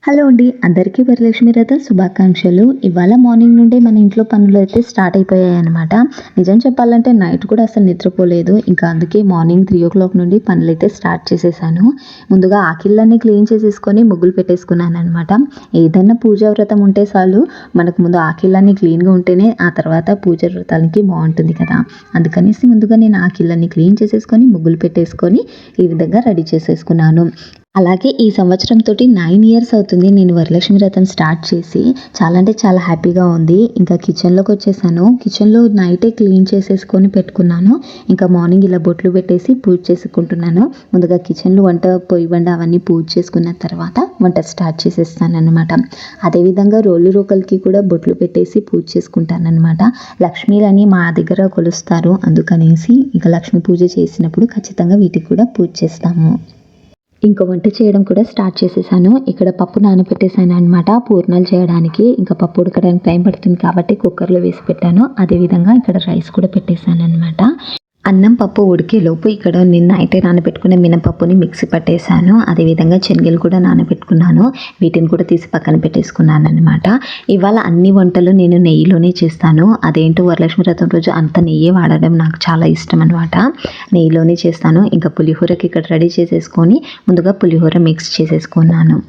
Hello అండి, అందరికీ వరలక్ష్మి వ్రత శుభాకాంక్షలు. ఇవాళ మార్నింగ్ నుండే మన ఇంట్లో పనులు అయితే స్టార్ట్ అయిపోయాయన్నమాట. నిజం చెప్పాలంటే నైట్ కూడా అసలు నిద్రపోలేదు. ఇంకా అందుకే మార్నింగ్ 3:00 నుండి పనులు అయితే స్టార్ట్ చేసేసాను. ముందుగా ఆకిళ్ళన్నీ క్లీన్ చేసేసుకొని ముగ్గులు పెట్టేసుకున్నాను అనమాట. ఏదైనా పూజా వ్రతం ఉంటే చాలు మనకు ముందు ఆకిళ్ళన్నీ క్లీన్గా ఉంటేనే ఆ తర్వాత పూజ వ్రతానికి బాగుంటుంది కదా. అందుకనేసి ముందుగా నేను ఆకిళ్ళన్నీ క్లీన్ చేసేసుకొని ముగ్గులు పెట్టేసుకొని ఈ విధంగా రెడీ చేసేసుకున్నాను. అలాగే ఈ సంవత్సరంతో 9 ఇయర్స్ అవుతుంది నేను వరలక్ష్మి వ్రతం స్టార్ట్ చేసి. చాలా అంటే చాలా హ్యాపీగా ఉంది. ఇంకా కిచెన్లోకి వచ్చేసాను. కిచెన్లో నైటే క్లీన్ చేసేసుకొని పెట్టుకున్నాను. ఇంకా మార్నింగ్ ఇలా బొట్లు పెట్టేసి పూజ చేసుకుంటున్నాను. ముందుగా కిచెన్లో వంట పొయ్యి బండ అవన్నీ పూజ చేసుకున్న తర్వాత వంట స్టార్ట్ చేసేస్తాను అనమాట. అదేవిధంగా రోలు రోకల్కి కూడా బొట్లు పెట్టేసి పూజ చేసుకుంటాను అనమాట. లక్ష్మీలని మా దగ్గర కొలుస్తారు, అందుకనేసి ఇక లక్ష్మీ పూజ చేసినప్పుడు ఖచ్చితంగా వీటికి కూడా పూజ చేస్తాము. ఇంకా వంట చేయడం కూడా స్టార్ట్ చేసేసాను. ఇక్కడ పప్పు నానబెట్టేసాను అనమాట పూర్ణాలు చేయడానికి. ఇంకా పప్పు ఉడకడానికి టైం పడుతుంది కాబట్టి కుక్కర్లో వేసి పెట్టాను. అదేవిధంగా ఇక్కడ రైస్ కూడా పెట్టేశాను అనమాట. అన్నం పప్పు ఉడికేలోపు ఇక్కడ నేను నైటే నానబెట్టుకున్న మినపప్పుని మిక్సీ పట్టేశాను. అదేవిధంగా శనగలు కూడా నానబెట్టుకున్నాను. వీటిని కూడా తీసి పక్కన పెట్టేసుకున్నాను అనమాట. ఇవాళ అన్ని వంటలు నేను నెయ్యిలోనే చేస్తాను. అదేంటో వరలక్ష్మి వ్రతం రోజు అంత నెయ్యి వాడడం నాకు చాలా ఇష్టం అనమాట. నెయ్యిలోనే చేస్తాను. ఇంకా పులిహోరకి ఇక్కడ రెడీ చేసేసుకొని ముందుగా పులిహోర మిక్స్ చేసేసుకున్నాను.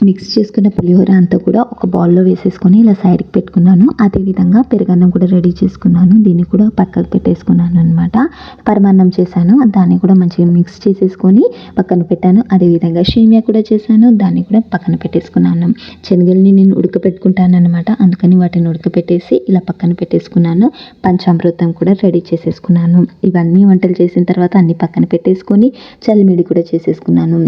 మిక్స్ చేసుకున్న పులిహోర అంతా కూడా ఒక బౌల్లో వేసేసుకొని ఇలా సైడ్కి పెట్టుకున్నాను. అదేవిధంగా పెరుగన్నం కూడా రెడీ చేసుకున్నాను. దీన్ని కూడా పక్కకు పెట్టేసుకున్నాను అనమాట. పరమాన్నం చేశాను, దాన్ని కూడా మంచిగా మిక్స్ చేసేసుకొని పక్కన పెట్టాను. అదేవిధంగా సేమియా కూడా చేశాను, దాన్ని కూడా పక్కన పెట్టేసుకున్నాను. శనగల్ని నేను ఉడకపెట్టుకుంటాను అనమాట. అందుకని వాటిని ఉడకపెట్టేసి ఇలా పక్కన పెట్టేసుకున్నాను. పంచామృతం కూడా రెడీ చేసేసుకున్నాను. ఇవన్నీ వంటలు చేసిన తర్వాత అన్ని పక్కన పెట్టేసుకొని చల్లిమిడి కూడా చేసేసుకున్నాను.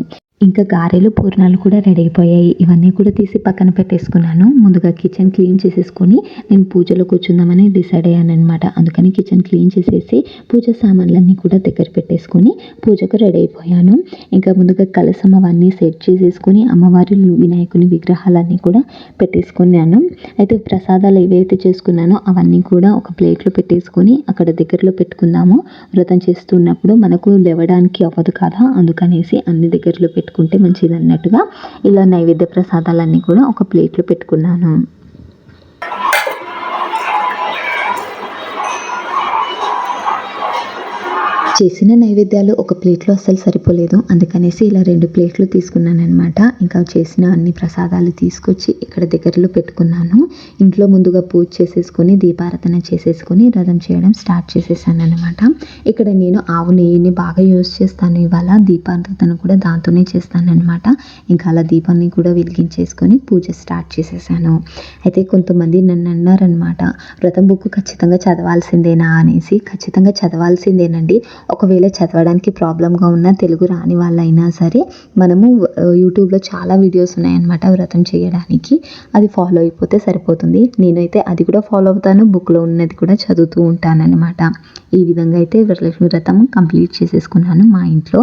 ఇంకా గారెలు పూర్ణాలు కూడా రెడీ అయిపోయాయి. ఇవన్నీ కూడా తీసి పక్కన పెట్టేసుకున్నాను. ముందుగా కిచెన్ క్లీన్ చేసేసుకొని నేను పూజలో కూర్చుందామని డిసైడ్ అయ్యాను అనమాట. అందుకని కిచెన్ క్లీన్ చేసేసి పూజ సామాన్లన్నీ కూడా దగ్గర పెట్టేసుకొని పూజకు రెడీ అయిపోయాను. ఇంకా ముందుగా కలసం అవన్నీ సెట్ చేసేసుకొని అమ్మవారి వినాయకుని విగ్రహాలన్నీ కూడా పెట్టేసుకున్నాను. అయితే ప్రసాదాలు ఏవైతే చేసుకున్నానో అవన్నీ కూడా ఒక ప్లేట్లో పెట్టేసుకొని అక్కడ దగ్గరలో పెట్టుకుందాము. వ్రతం చేస్తున్నప్పుడు మనకు లేవడానికి అవ్వదు కదా, అందుకనేసి అన్ని దగ్గరలో పెట్టుకుంటే మంచిది అన్నట్టుగా ఇలా నైవేద్య ప్రసాదాలన్నీ కూడా ఒక ప్లేట్లో పెట్టుకున్నాను. చేసిన నైవేద్యాలు ఒక ప్లేట్లో అస్సలు సరిపోలేదు. అందుకనేసి ఇలా 2 ప్లేట్లు తీసుకున్నాను అనమాట. ఇంకా చేసిన అన్ని ప్రసాదాలు తీసుకొచ్చి ఇక్కడ దగ్గరలో పెట్టుకున్నాను. ఇంట్లో ముందుగా పూజ చేసేసుకొని దీపారాధన చేసేసుకొని వ్రతం చేయడం స్టార్ట్ చేసేసాను అనమాట. ఇక్కడ నేను ఆవు నెయ్యిని బాగా యూజ్ చేస్తాను. ఇవాళ దీపారాధన కూడా దాంతోనే చేస్తాను అనమాట. ఇంకా అలా దీపాన్ని కూడా వెలిగించేసుకొని పూజ స్టార్ట్ చేసేసాను. అయితే కొంతమంది నన్ను అన్నారనమాట, వ్రతం బుక్ ఖచ్చితంగా చదవాల్సిందేనా అనేసి. ఖచ్చితంగా చదవాల్సిందేనండి. ఒకవేళ చదవడానికి ప్రాబ్లంగా ఉన్న తెలుగు రాని వాళ్ళైనా సరే మనము యూట్యూబ్లో చాలా వీడియోస్ ఉన్నాయన్నమాట వ్రతం చేయడానికి. అది ఫాలో అయిపోతే సరిపోతుంది. నేనైతే అది కూడా ఫాలో అవుతాను, బుక్లో ఉన్నది కూడా చదువుతూ ఉంటానన్నమాట. ఈ విధంగా అయితే వరలక్ష్మి వ్రతం కంప్లీట్ చేసేసుకున్నాను. మా ఇంట్లో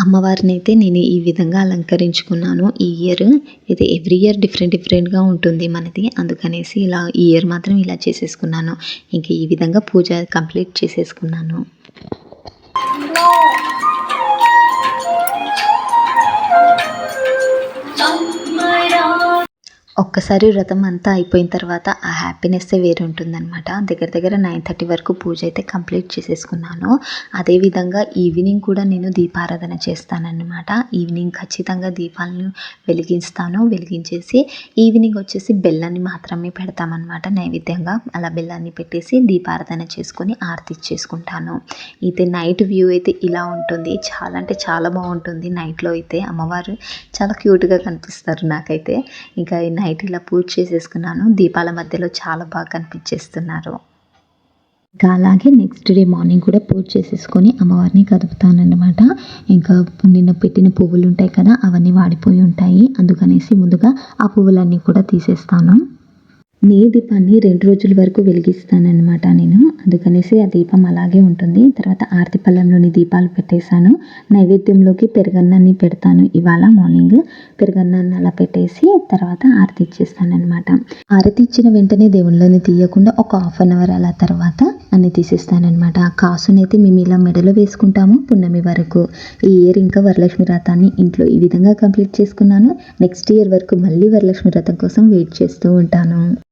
అమ్మవారిని అయితే నేను ఈ విధంగా అలంకరించుకున్నాను. ఈ ఇయర్ అయితే ఎవ్రీ ఇయర్ డిఫరెంట్గా ఉంటుంది మనది. అందుకనేసి ఇలా ఈ ఇయర్ మాత్రం ఇలా చేసేసుకున్నాను. ఇంక ఈ విధంగా పూజ కంప్లీట్ చేసేసుకున్నాను. ఒక్కసారి వ్రతం అంతా అయిపోయిన తర్వాత ఆ హ్యాపీనెస్సే వేరే ఉంటుందన్నమాట. దగ్గర 9:30 వరకు పూజ అయితే కంప్లీట్ చేసేసుకున్నాను. అదేవిధంగా ఈవినింగ్ కూడా నేను దీపారాధన చేస్తానన్నమాట. ఈవినింగ్ ఖచ్చితంగా దీపాలను వెలిగిస్తాను. వెలిగించేసి ఈవినింగ్ వచ్చేసి బెల్లాన్ని మాత్రమే పెడతామన్నమాట నైవేద్యంగా. అలా బెల్లాన్ని పెట్టేసి దీపారాధన చేసుకొని ఆరతి ఇచ్చేసుకుంటాను. అయితే నైట్ వ్యూ అయితే ఇలా ఉంటుంది. చాలా అంటే చాలా బాగుంటుంది. నైట్లో అయితే అమ్మవారు చాలా క్యూట్గా కనిపిస్తారు నాకైతే. ఇంకా నైట్ ఇలా పూజ చేసేసుకున్నాను. దీపాల మధ్యలో చాలా బాగా కనిపించేస్తున్నారు. ఇంకా అలాగే నెక్స్ట్ డే మార్నింగ్ కూడా పూజ చేసేసుకొని అమ్మవారిని కదుపుతానన్నమాట. ఇంకా నిన్న పెట్టిన పువ్వులు ఉంటాయి కదా, అవన్నీ వాడిపోయి ఉంటాయి. అందుకనేసి ముందుగా ఆ పువ్వులన్నీ కూడా తీసేస్తాను. నీ దీపాన్ని 2 రోజుల వరకు వెలిగిస్తాననమాట నేను. అందుకనేసి ఆ దీపం అలాగే ఉంటుంది. తర్వాత ఆరతి పళ్ళెంలోని దీపాలు పెట్టేశాను. నైవేద్యంలోకి పెరుగన్నాన్ని పెడతాను ఇవాళ మార్నింగ్. పెరుగన్నాన్ని అలా పెట్టేసి తర్వాత ఆరతి ఇచ్చేస్తాననమాట. ఆరతి ఇచ్చిన వెంటనే దేవుళ్ళని తీయకుండా ఒక హాఫ్ అన్ అవర్ అలా తర్వాత అన్ని తీసేస్తాననమాట. కాసునైతే మేము ఇలా మెడలో వేసుకుంటాము పున్నమి వరకు. ఈ ఇయర్ ఇంకా వరలక్ష్మి వ్రతాన్ని ఇంట్లో ఈ విధంగా కంప్లీట్ చేసుకున్నాను. నెక్స్ట్ ఇయర్ వరకు మళ్ళీ వరలక్ష్మి వ్రతం కోసం వెయిట్ చేస్తూ ఉంటాను.